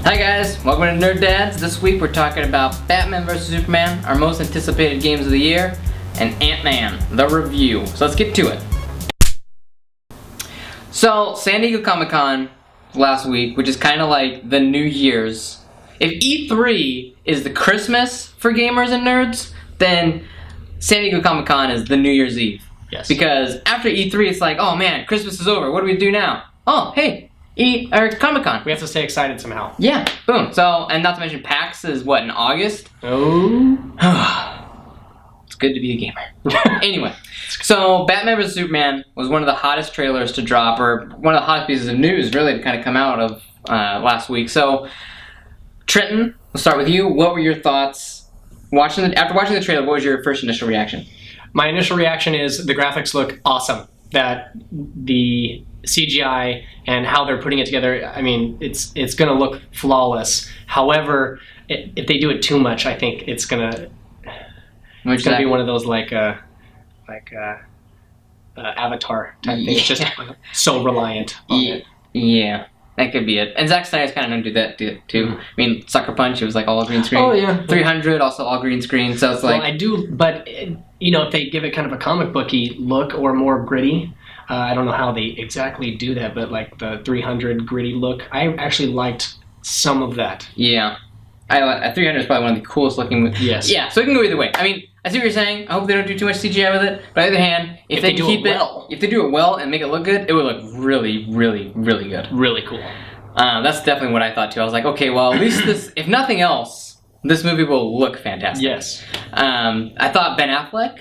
Hi guys, welcome to Nerd Dads. This week we're talking about Batman vs Superman, our most anticipated games of the year, and Ant-Man, the review. So let's get to it. So, San Diego Comic-Con last week, which is kind of like the New Year's. If E3 is the Christmas for gamers and nerds, then San Diego Comic-Con is the New Year's Eve. Yes. Because after E3 it's like, oh man, Christmas is over, what do we do now? Oh, hey, Comic-Con. We have to stay excited somehow. Yeah, boom. So, and not to mention PAX is what, in August? Oh. It's good to be a gamer. Anyway, so Batman vs Superman was one of the hottest trailers to drop, or one of the hottest pieces of news really to kind of come out of last week. So, Trenton, we'll start with you. What were your thoughts after watching the trailer? What was your first initial reaction? My initial reaction is the graphics look awesome. That the CGI and how they're putting it together, I mean, it's going to look flawless. However, if they do it too much, I think it's going to be one of those like Avatar type things, just so reliant on it. Yeah, that could be it. And Zack Snyder's kind of known to do that too. Mm-hmm. I mean, Sucker Punch, it was like all green screen. Oh yeah, 300 also all green screen. So it's like, well, I do, but you know, if they give it kind of a comic booky look or more gritty. I don't know how they exactly do that, but like the 300 gritty look, I actually liked some of that. Yeah. 300 is probably one of the coolest looking. Yes. Yeah, so it can go either way. I mean, I see what you're saying. I hope they don't do too much CGI with it. But on the other hand, if they do keep it well, if they do it well and make it look good, it would look really, really, really good. Really cool. That's definitely what I thought too. I was like, okay, well, at least this, if nothing else, this movie will look fantastic. Yes. I thought Ben Affleck,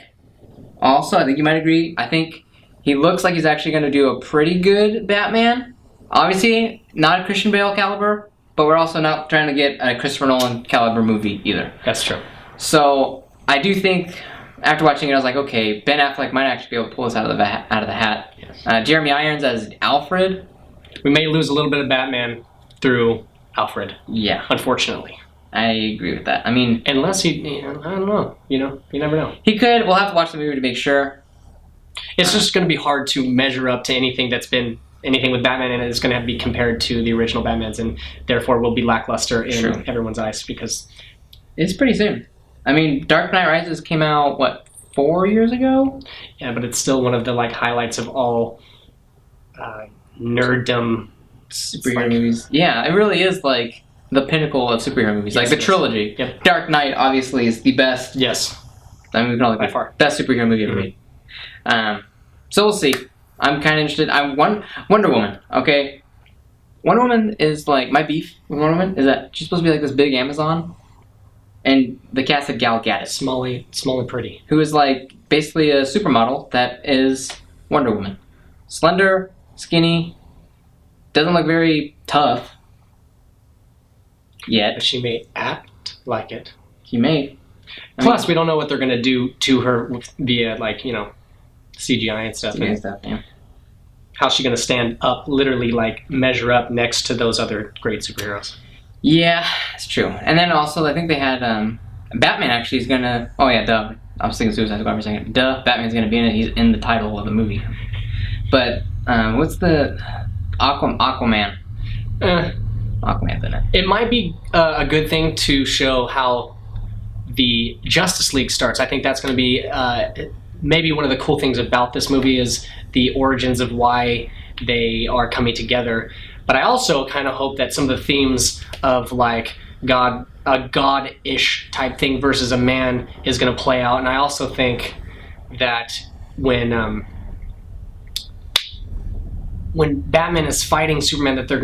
also, I think you might agree. I think he looks like he's actually going to do a pretty good Batman. Obviously, not a Christian Bale caliber, but we're also not trying to get a Christopher Nolan caliber movie either. That's true. So I do think, after watching it, I was like, okay, Ben Affleck might actually be able to pull this out of the hat. Yes. Jeremy Irons as Alfred. We may lose a little bit of Batman through Alfred. Yeah. Unfortunately. I agree with that. I mean, unless he, I don't know. You never know. He could. We'll have to watch the movie to make sure. It's just going to be hard to measure up to anything with Batman in it. It's going to have to be compared to the original Batmans, and therefore will be lackluster in everyone's eyes because it's pretty soon. I mean, Dark Knight Rises came out, what, 4 years ago? Yeah, but it's still one of the highlights of all nerddom superhero movies. Yeah, it really is like the pinnacle of superhero movies, like the trilogy. Yep. Dark Knight obviously is the best. Yes. I mean, we can all agree. By far. Best superhero movie ever made. So we'll see. I'm kind of interested. Wonder Woman. Okay, Wonder Woman is like my beef with Wonder Woman is that she's supposed to be like this big Amazon, and the cast of Gal Gadot, small and pretty, who is like basically a supermodel that is Wonder Woman, slender, skinny, doesn't look very tough yet. But she may act like it. She may. Plus, we don't know what they're gonna do to her via CGI and stuff. Yeah. How's she going to stand up, literally, measure up next to those other great superheroes? Yeah, it's true. And then also, I think they had Batman actually is going to... Oh, yeah, duh. I was thinking Suicide Squad for a second. Duh, Batman's going to be in it. He's in the title of the movie. But what's the... Aquaman. Aquaman's in it. It might be a good thing to show how the Justice League starts. I think that's going to be... maybe one of the cool things about this movie is the origins of why they are coming together. But I also kind of hope that some of the themes of a god-ish type thing versus a man is going to play out. And I also think that when Batman is fighting Superman, that they're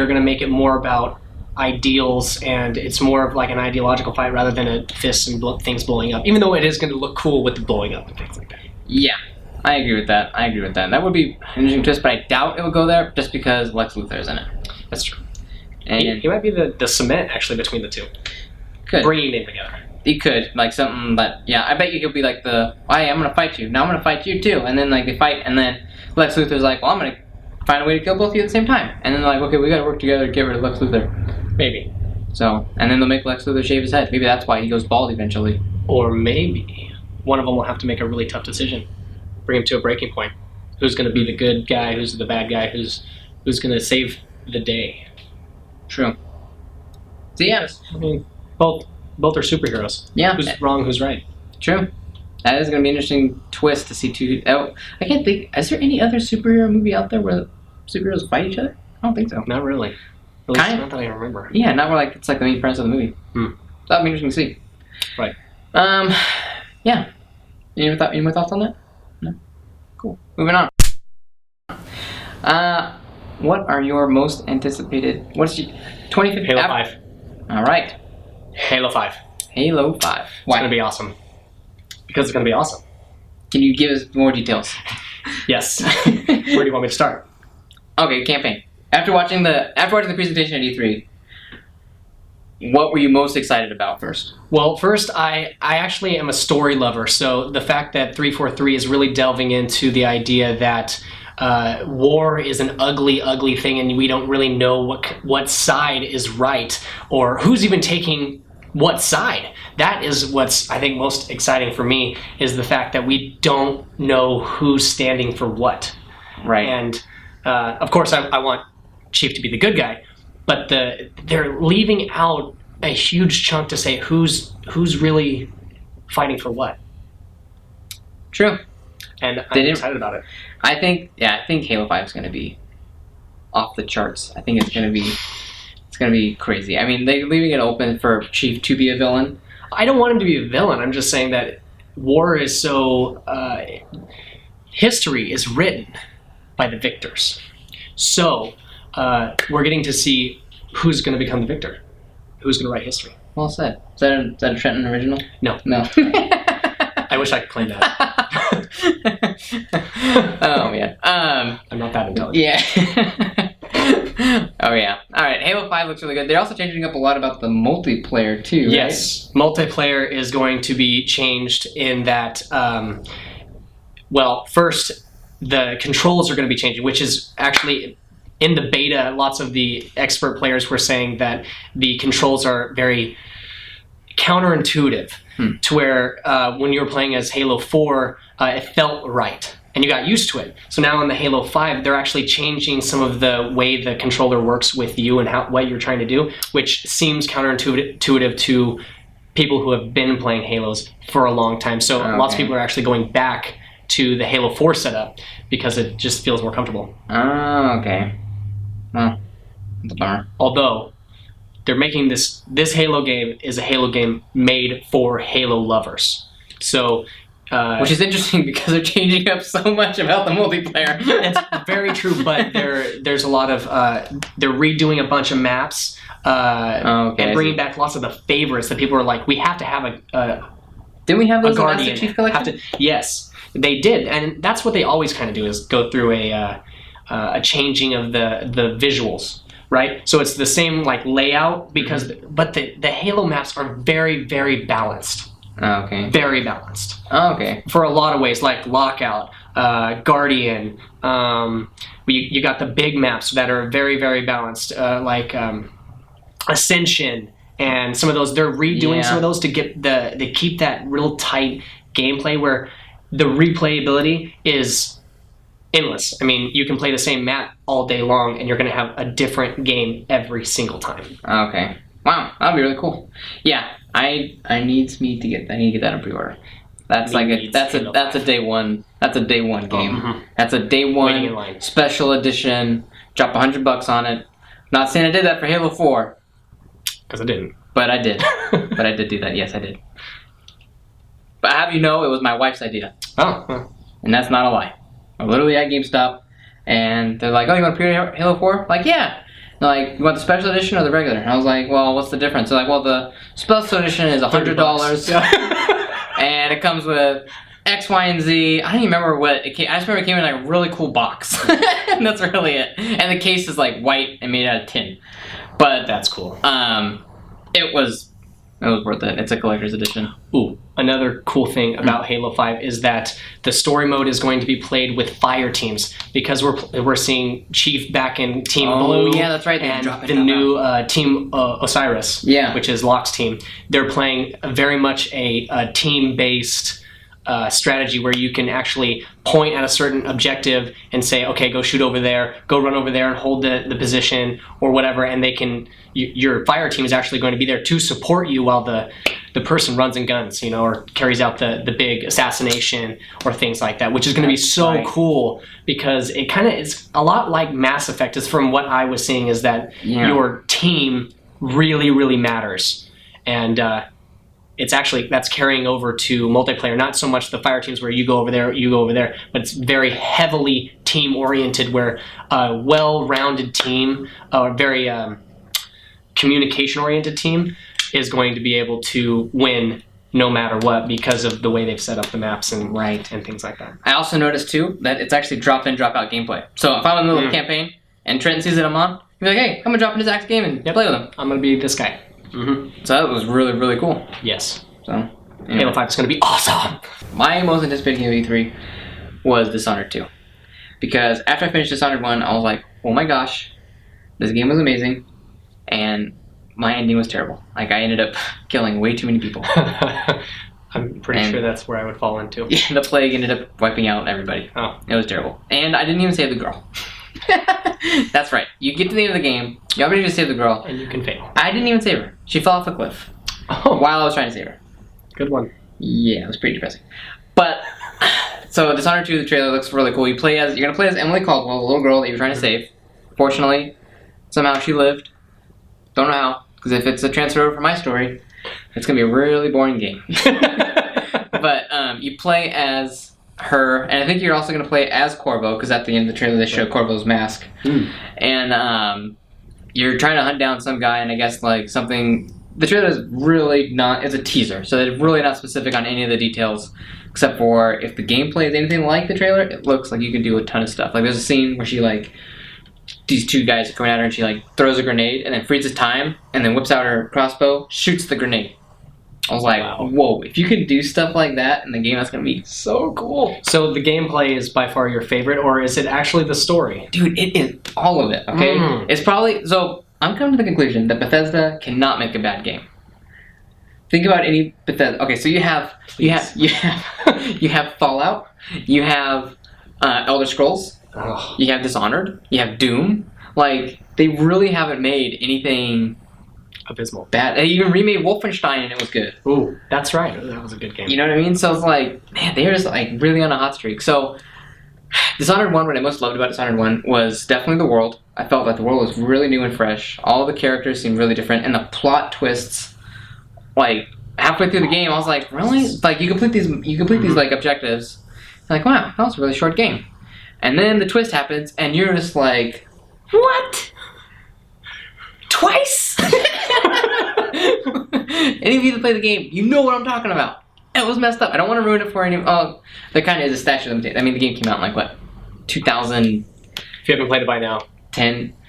gonna make it more about ideals, and it's more of an ideological fight rather than a fists and things blowing up, even though it is going to look cool with the blowing up and things like that. Yeah, I agree with that. That would be an interesting twist, but I doubt it would go there just because Lex Luthor is in it. That's true. And he might be the cement actually between the two. Could. Bringing them together. He could, something that, yeah, I bet you he'll be like hey, I'm going to fight you. Now I'm going to fight you too. And then they fight, and then Lex Luthor's like, well, I'm going to find a way to kill both of you at the same time. And then okay, we got to work together to get rid of Lex Luthor. Maybe. So, and then they'll make Lex Luthor shave his head. Maybe that's why he goes bald eventually. Or maybe one of them will have to make a really tough decision. Bring him to a breaking point. Who's going to be the good guy? Who's the bad guy? Who's going to save the day? True. So yeah, I mean, both are superheroes. yeah, Who's wrong? Who's right? true. That is going to be an interesting twist to see two. Oh, I can't think. Is there any other superhero movie out there where superheroes fight each other? I don't think so. Not really. At least Kind not that I remember. Yeah, not where like it's like the main premise of the movie. That'd be interesting to see. Right. Yeah. Any more thoughts on that? No. Cool. Moving on. What are your most anticipated? What's your 2015? Halo 5. All right. Halo 5. Halo 5. It's Why? going to be awesome. Because it's going to be awesome. Can you give us more details? Yes. Where do you want me to start? Okay, campaign. After watching the presentation at E3, what were you most excited about first? Well, first, I actually am a story lover, so the fact that 343 is really delving into the idea that war is an ugly, ugly thing, and we don't really know what side is right or who's even taking what side. That is what's, I think, most exciting for me, is the fact that we don't know who's standing for what. Right. And of course, I want Chief to be the good guy, but they're leaving out a huge chunk to say who's really fighting for what. True. And I'm excited about it. I think Halo 5 is going to be off the charts. I think it's going to be crazy. I mean, they're leaving it open for Chief to be a villain. I don't want him to be a villain. I'm just saying that war is so history is written by the victors. So we're getting to see who's going to become the victor, who's going to write history. Well said. Is that a Trenton original? No. I wish I could claim that. Oh man. I'm not that intelligent. Yeah. Oh yeah. All right. Halo 5 looks really good. They're also changing up a lot about the multiplayer too. Right? Yes, multiplayer is going to be changed in that. Well, first the controls are going to be changing, which is actually in the beta. Lots of the expert players were saying that the controls are very counterintuitive to where when you were playing as Halo 4, it felt right. And you got used to it. So now in the Halo 5, they're actually changing some of the way the controller works with you and what you're trying to do, which seems counterintuitive to people who have been playing Halos for a long time. So lots of people are actually going back to the Halo 4 setup because it just feels more comfortable. Oh, okay. Well, that's a bummer. Although they're making this Halo game is a Halo game made for Halo lovers. So which is interesting because they're changing up so much about the multiplayer. It's very true, but there's a lot of they're redoing a bunch of maps and bringing back lots of the favorites that people are like, we have to have a Didn't we have those in Guardian. Master Chief Collection? Yes, they did, and that's what they always kind of do, is go through a changing of the visuals, right? So it's the same like layout but the Halo maps are very, very balanced. Oh, okay. Very balanced. Oh, okay. For a lot of ways, like Lockout, Guardian. You got the big maps that are very, very balanced, like Ascension, and some of those. They're redoing some of those to get they keep that real tight gameplay where the replayability is endless. I mean, you can play the same map all day long, and you're going to have a different game every single time. Okay. Wow, that'd be really cool. Yeah, I need to get that in pre-order. That's a day one. That's a day one game. Mm-hmm. That's a day one special edition. Drop $100 on it. Not saying I did that for Halo 4. Because I didn't. But I did. But I did do that. Yes, I did. But have you know, it was my wife's idea. Oh. And that's not a lie. I'm literally at GameStop, and they're like, "Oh, you want to pre-order Halo 4?" Like, yeah. They're like, "You want the special edition or the regular?" And I was like, "Well, what's the difference?" They're like, "Well, the special edition is $100, and it comes with X, Y, and Z." I don't even remember what it came. I just remember it came in like a really cool box, and that's really it. And the case is like white and made out of tin. But that's cool. It was worth it. It's a collector's edition. Ooh, another cool thing about Halo 5 is that the story mode is going to be played with fire teams, because we're seeing Chief back in Team Blue. Oh, yeah, that's right. And the new Team Osiris, which is Locke's team. They're playing very much a team-based strategy where you can actually point at a certain objective and say, okay, go shoot over there, go run over there and hold the position or whatever, and they can. Your fire team is actually going to be there to support you while the person runs and guns, or carries out the big assassination or things like that, which is going to be so cool because it kind of is a lot like Mass Effect. Is from what I was seeing is that your team really, really matters, and it's actually that's carrying over to multiplayer. Not so much the fire teams where you go over there, but it's very heavily team oriented, where a well-rounded team, a very communication oriented team is going to be able to win no matter what because of the way they've set up the maps and things like that. I also noticed too that it's actually drop in, drop out gameplay. So if I'm in the middle of a campaign and Trenton sees that I'm on, he'll be like, hey, I'm gonna drop into Zach's game and play with him. I'm gonna be this guy. So that was really, really cool. Yes. So Halo 5 is gonna be awesome. My most anticipated game of E3 was Dishonored 2. Because after I finished Dishonored 1, I was like, oh my gosh, this game was amazing, and my ending was terrible. Like, I ended up killing way too many people. I'm pretty sure that's where I would fall into. Yeah, the plague ended up wiping out everybody. Oh. It was terrible. And I didn't even save the girl. That's right. You get to the end of the game, you already just save the girl. And you can fail. I didn't even save her. She fell off a cliff. Oh. While I was trying to save her. Good one. Yeah, it was pretty depressing. But, so Dishonored 2, the trailer looks really cool. You're gonna play as Emily Caldwell, the little girl that you're trying to save. Fortunately, somehow she lived. Don't know how, because if it's a transfer over from my story, it's gonna be a really boring game. But you play as her, and I think you're also gonna play as Corvo, because at the end of the trailer they show Corvo's mask. And you're trying to hunt down some guy, and I guess like something. The trailer is really not. It's a teaser, so it's really not specific on any of the details, except for if the gameplay is anything like the trailer, it looks like you can do a ton of stuff. Like there's a scene where she like. These two guys are coming at her and she like throws a grenade and then freezes time and then whips out her crossbow, shoots the grenade. I was like, whoa, if you can do stuff like that in the game, that's going to be so cool. So the gameplay is by far your favorite, or is it actually the story? Dude, it is all of it, okay? It's probably, so I'm coming to the conclusion that Bethesda cannot make a bad game. Think about any Bethesda, okay, so you have Fallout, you have Elder Scrolls, you have Dishonored, you have Doom. Like, they really haven't made anything abysmal bad. They even remade Wolfenstein and it was good. Ooh, that's right. That was a good game. You know what I mean? So it's like, man, they're just like really on a hot streak. So Dishonored 1, what I most loved about Dishonored 1 was definitely the world. I felt like the world was really new and fresh. All the characters seemed really different, and the plot twists, like halfway through the game, I was like, really? Like you complete these like objectives. You're like, wow, that was a really short game. And then the twist happens, and you're just like, what? Twice? Any of you that play the game, you know what I'm talking about. It was messed up. I don't want to ruin it for any. Oh, there kind of is a statute of limitation. I mean, the game came out in like what, 2010? If you haven't played it by now,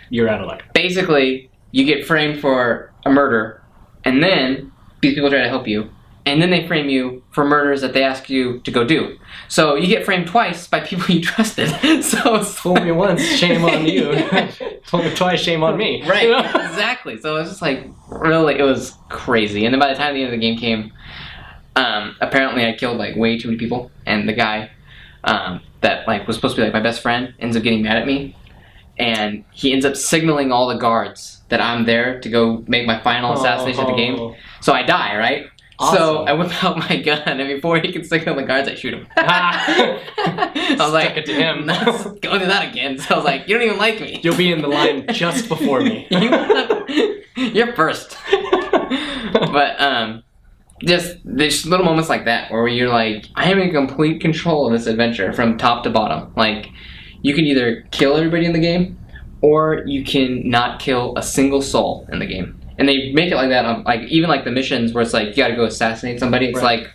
you're out of luck. Basically, you get framed for a murder, and then these people try to help you, and then they frame you for murders that they ask you to go do. So you get framed twice by people you trusted. So it's fool me once, shame on you. Fool me twice, shame on me. Right, exactly. So it was just like, really, it was crazy. And then by the time the end of the game came, apparently I killed like way too many people, and the guy that like was supposed to be like my best friend ends up getting mad at me, and he ends up signaling all the guards that I'm there to go make my final assassination of the game. So I die, right? Awesome. So I whip out my gun, and before he can signal the guards, I shoot him. I was like, it to him. Don't do that again. So I was like, you don't even like me. You'll be in the line just before me. You're first. But just there's little moments like that where you're like, I am in complete control of this adventure from top to bottom. Like, you can either kill everybody in the game, or you can not kill a single soul in the game. And they make it like that on, like, even like the missions where it's like you gotta go assassinate somebody. It's like,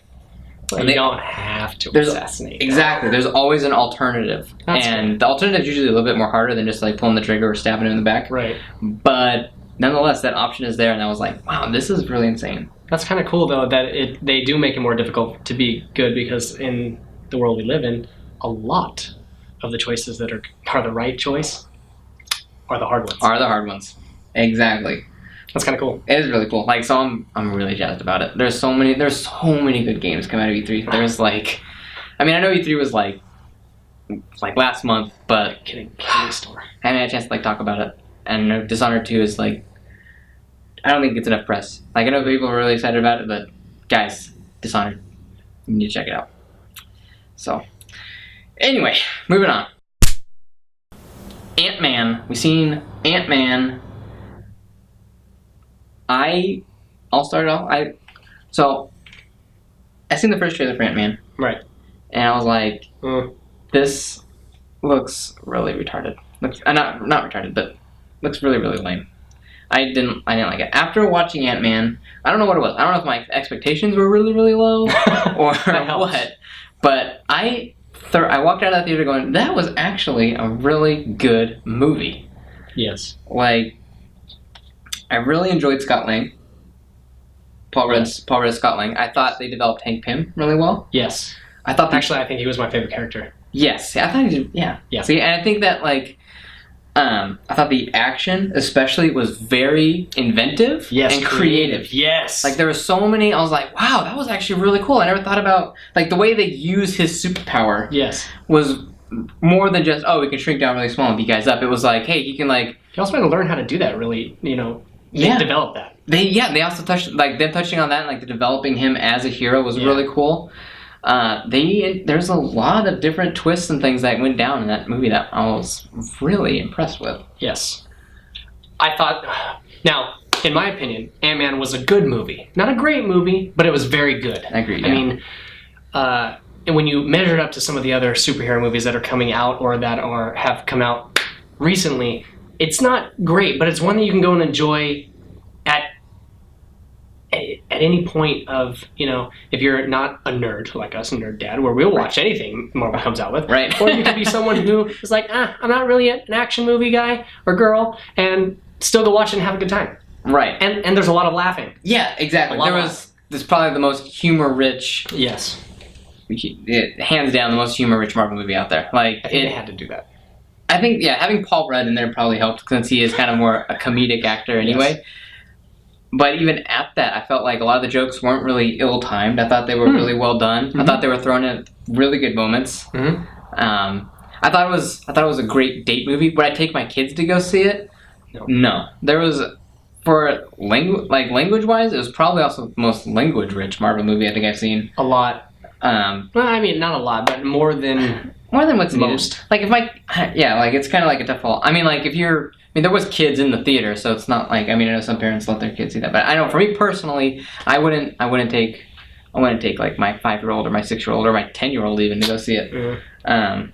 well, you don't have to assassinate. Exactly. There's always an alternative. That's and right. The alternative is usually a little bit more harder than just like pulling the trigger or stabbing him in the back. Right. But nonetheless, that option is there, and I was like, wow, this is really insane. That's kind of cool, though, that they do make it more difficult to be good, because in the world we live in, a lot of the choices that are the right choice are the hard ones. Are the hard ones. Exactly. That's kind of cool. It is really cool. Like, so I'm really jazzed about it. There's so many good games coming out of E3. There's like, I mean, I know E3 was like last month, but Kidding store. I haven't had a chance to like talk about it. And I know Dishonored 2 is like, I don't think it gets enough press. Like, I know people are really excited about it, but guys, Dishonored, you need to check it out. So, anyway, moving on. Ant-Man. We've seen Ant-Man. I'll start off. I seen the first trailer for Ant-Man, Right. and I was like, this looks really retarded. Looks not retarded, but looks really, really lame. I didn't like it. After watching Ant-Man, I don't know what it was. I don't know if my expectations were really, really low or what. But I walked out of that theater going, that was actually a really good movie. Yes. Like, I really enjoyed Scott Lang. Paul Rudd's Scott Lang. I thought they developed Hank Pym really well. Yes. I thought Actually, I think he was my favorite character. Yes, I thought he did. Yeah. See, and I think that like, I thought the action, especially, was very inventive and creative. Yes. Like, there were so many. I was like, wow, that was actually really cool. I never thought about like the way they use his superpower. Yes. Was more than just, oh, we can shrink down really small and beat guys up. It was like, hey, he can like. He also had to learn how to do that. Really, develop that. They also touched, like, them touching on that and like the developing him as a hero was really cool. There's a lot of different twists and things that went down in that movie that I was really impressed with. Yes. I thought, now, in my opinion, Ant-Man was a good movie. Not a great movie, but it was very good. I agree. I mean, and when you measure it up to some of the other superhero movies that are coming out or that have come out recently, it's not great, but it's one that you can go and enjoy at any point of, if you're not a nerd like us, a nerd dad, where we'll watch anything Marvel comes out with. Right. Or you could be someone who is like, I'm not really an action movie guy or girl, and still go watch it and have a good time. Right. And there's a lot of laughing. Yeah, exactly. There's probably the most humor-rich, Yes. hands down, the most humor-rich Marvel movie out there. Like, I think they had to do that. I think, having Paul Rudd in there probably helped since he is kind of more a comedic actor anyway. Yes. But even at that, I felt like a lot of the jokes weren't really ill-timed. I thought they were really well done. I thought they were thrown in at really good moments. I thought it was a great date movie. Would I take my kids to go see it? No. There was, for language-wise, it was probably also the most language-rich Marvel movie I think I've seen. A lot. Well, I mean, not a lot, but more than what's most. Needed. Like it's kind of like a default. I mean, like there was kids in the theater, so it's not like, I know some parents let their kids see that, but I know for me personally, I wouldn't take like my 5-year-old or my 6-year-old or my 10-year-old even to go see it. You don't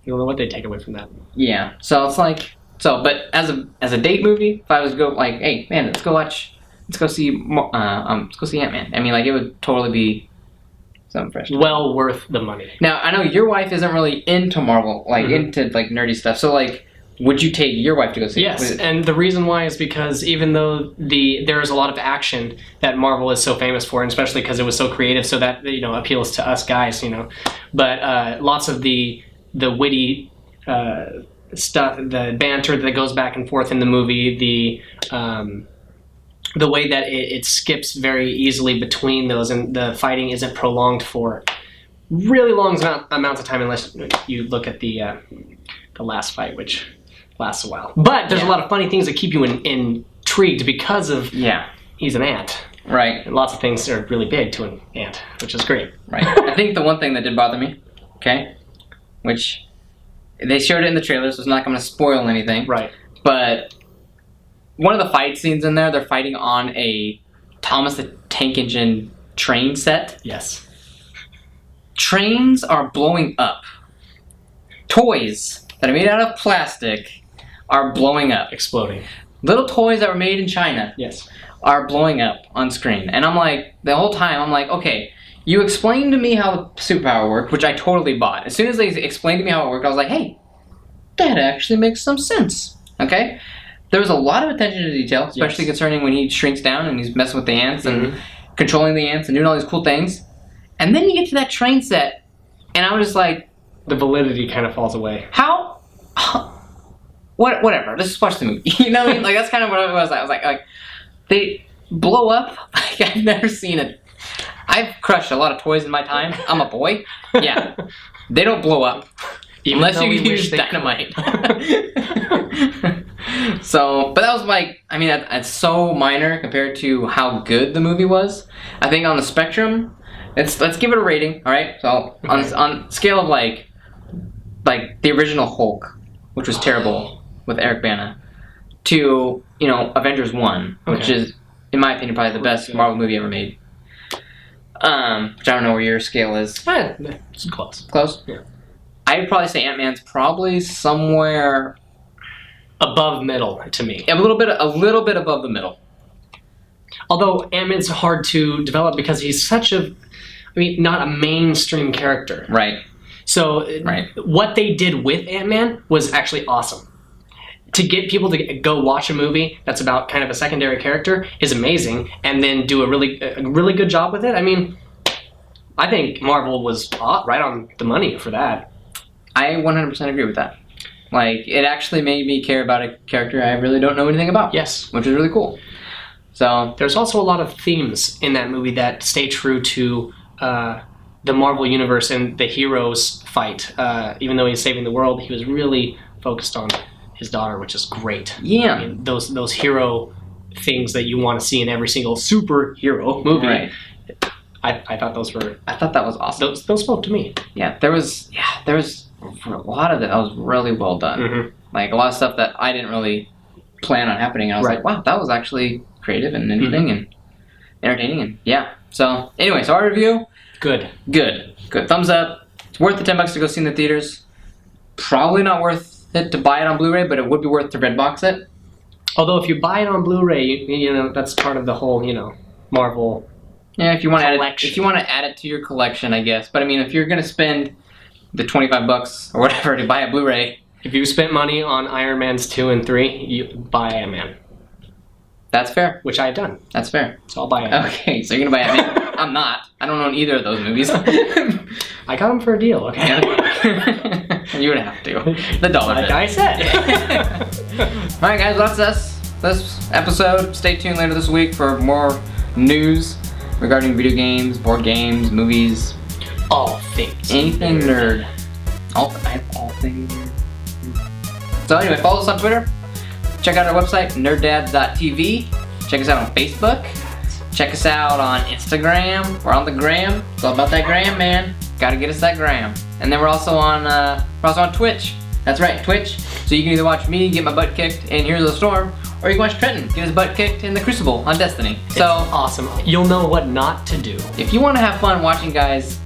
know what they take away from that. Yeah. So it's like, but as a date movie, if I was to go like, hey man, let's go see Ant-Man. I mean, like, it would totally be something fresh. Well worth the money. Now, I know your wife isn't really into Marvel, like into like nerdy stuff. So like, would you take your wife to go see it? Yes, and the reason why is because even though there is a lot of action that Marvel is so famous for, and especially because it was so creative, so that appeals to us guys, but lots of the witty stuff, the banter that goes back and forth in the movie, the way that it skips very easily between those, and the fighting isn't prolonged for really long amounts of time, unless you look at the last fight, which lasts a while. But there's a lot of funny things that keep you intrigued because of he's an ant. Right. And lots of things are really big to an ant, which is great. Right. I think the one thing that did bother me, which they showed it in the trailers, so it's not going to spoil anything. Right. But one of the fight scenes in there, they're fighting on a Thomas the Tank Engine train set. Yes. Trains are blowing up. Toys that are made out of plastic are blowing up. Exploding. Little toys that were made in China are blowing up on screen. And I'm like, the whole time, I'm like, okay, you explained to me how the superpower worked, which I totally bought. As soon as they explained to me how it worked, I was like, hey, that actually makes some sense. Okay? There was a lot of attention to detail, especially concerning when he shrinks down and he's messing with the ants and controlling the ants and doing all these cool things. And then you get to that train set, and I was just like, the validity kind of falls away. Whatever. Let's just watch the movie. You know what I mean? Like, that's kind of what it was. I was like, they blow up. Like, I've never seen it. I've crushed a lot of toys in my time. I'm a boy. Yeah. They don't blow up. Even Unless though you we wish use they dynamite. So, but that was like, I mean, that's so minor compared to how good the movie was. I think on the spectrum, let's give it a rating, all right? So on scale of like the original Hulk, which was terrible with Eric Bana, to Avengers 1, which Okay. is, in my opinion, probably the best Marvel movie ever made. Which I don't know where your scale is. It's close. Close? Yeah. I'd probably say Ant-Man's probably somewhere Above middle to me. a little bit above the middle. Although Ant-Man's hard to develop because he's such not a mainstream character. Right. So Right. what they did with Ant-Man was actually awesome. To get people to go watch a movie that's about kind of a secondary character is amazing, and then do a really good job with it. I mean, I think Marvel was right on the money for that. I 100% agree with that. Like, it actually made me care about a character I really don't know anything about. Yes. Which is really cool. So, There's also a lot of themes in that movie that stay true to the Marvel Universe and the heroes fight. Even though he's saving the world, he was really focused on his daughter, which is great. yeah. I mean, those hero things that you want to see in every single superhero movie. Right. I thought those were I thought that was awesome. those spoke to me. Yeah, there was a lot of it that was really well done. Mm-hmm. Like, a lot of stuff that I didn't really plan on happening. And I was Right. like, wow, that was actually creative and interesting and entertaining. And yeah. So, anyway, so our review, Good. good. Thumbs up. It's worth the $10 to go see in the theaters. Probably not worth it to buy it on Blu-ray, but it would be worth to Redbox it. Although if you buy it on Blu-ray, that's part of the whole Marvel. Yeah, if you want to Collection. add it to your collection, I guess. But I mean, if you're gonna spend the $25 or whatever to buy a Blu-ray, If you spent money on Iron Man's 2 and 3, you buy Ant-Man, that's fair. which I've done. That's fair. So I'll buy Ant-Man. Okay, so you're gonna buy Ant-Man. I'm not. I don't own either of those movies. I got them for a deal. Okay. You would have to. The dollar. Like bit. I said. All right, guys, well, that's this episode. Stay tuned later this week for more news regarding video games, board games, movies, All things. anything nerd. All things nerd. So anyway, follow us on Twitter. Check out our website, nerddads.tv. Check us out on Facebook. Check us out on Instagram. We're on the gram. It's all about that gram, man. Gotta get us that gram. And then we're also on Twitch. That's right, Twitch. So you can either watch me get my butt kicked in Heroes of the Storm, or you can watch Trenton get his butt kicked in the Crucible on Destiny. So Awesome. You'll know what not to do. if you want to have fun watching guys,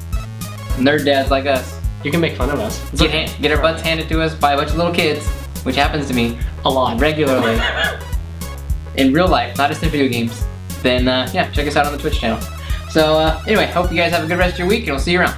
nerd dads like us, You can make fun of us. It's okay. get our butts handed to us by a bunch of little kids, which happens to me A lot. regularly in real life, not just in video games, then yeah, check us out on the Twitch channel. So anyway, hope you guys have a good rest of your week, and we'll see you around.